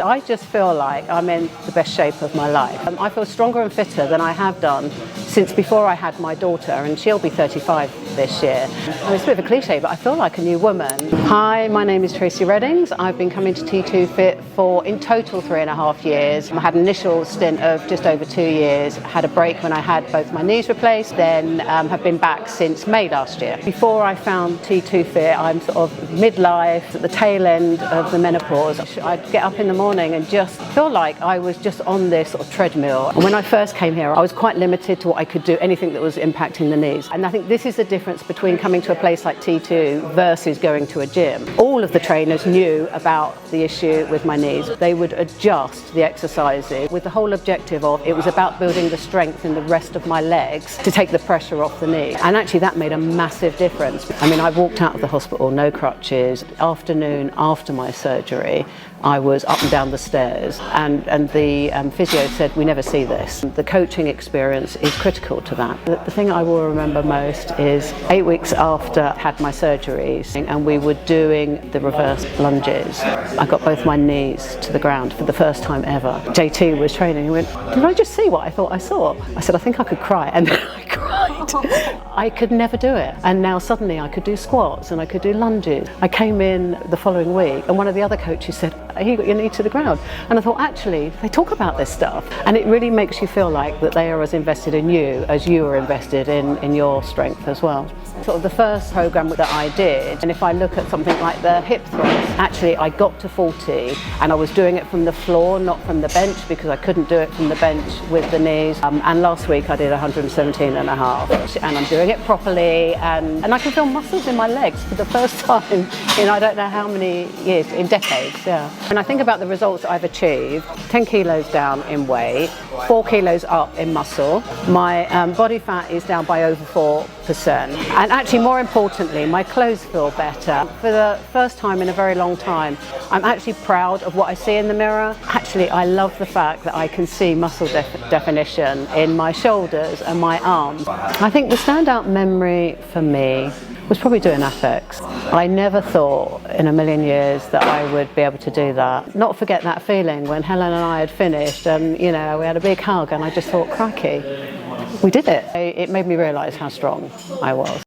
I just feel like I'm in the best shape of my life. I feel stronger and fitter than I have done since before I had my daughter, and she'll be 35 this year. I mean, it's a bit of a cliche, but I feel like a new woman. Hi, my name is Tracey Reddings. I've been coming to T2 Fit for in total 3.5 years. I had an initial stint of just over 2 years, had a break when I had both my knees replaced, then have been back since May last year. Before I found T2 Fit, I'm sort of midlife, at the tail end of the menopause. I'd get up in the morning and just feel like I was just on this sort of treadmill. And when I first came here, I was quite limited to what I could do, anything that was impacting the knees. And I think this is the difference between coming to a place like T2 versus going to a gym. All of the trainers knew about the issue with my knees. They would adjust the exercises with the whole objective of it was about building the strength in the rest of my legs to take the pressure off the knee. And actually that made a massive difference. I mean, I walked out of the hospital, no crutches. Afternoon after my surgery, I was up and down the stairs, and the physio said, we never see this. The coaching experience is critical to that. The thing I will remember most is 8 weeks after I had my surgeries and we were doing the reverse lunges. I got both my knees to the ground for the first time ever. JT was training, he went, did I just see what I thought I saw? I said, I think I could cry, and then I cried. I could never do it, and now suddenly I could do squats and I could do lunges. I came in the following week and one of the other coaches said, you got your knee to the ground. And I thought, actually, they talk about this stuff. And it really makes you feel like that they are as invested in you as you are invested in your strength as well. Sort of the first program that I did, and if I look at something like the hip thrust, actually I got to 40 and I was doing it from the floor, not from the bench, because I couldn't do it from the bench with the knees. And last week I did 117 and a half, and I'm doing it properly, and I can feel muscles in my legs for the first time in I don't know how many years, in decades, yeah. When I think about the results I've achieved, 10 kilos down in weight, 4 kilos up in muscle, my body fat is down by over 4%, and actually more importantly, my clothes feel better. For the first time in a very long time, I'm actually proud of what I see in the mirror. Actually, I love the fact that I can see muscle definition in my shoulders and my arms. I think the standout memory for me was probably doing AFEX. I never thought in a million years that I would be able to do that. Not forget that feeling when Helen and I had finished and, you know, we had a big hug, and I just thought, crikey, we did it. It made me realise how strong I was.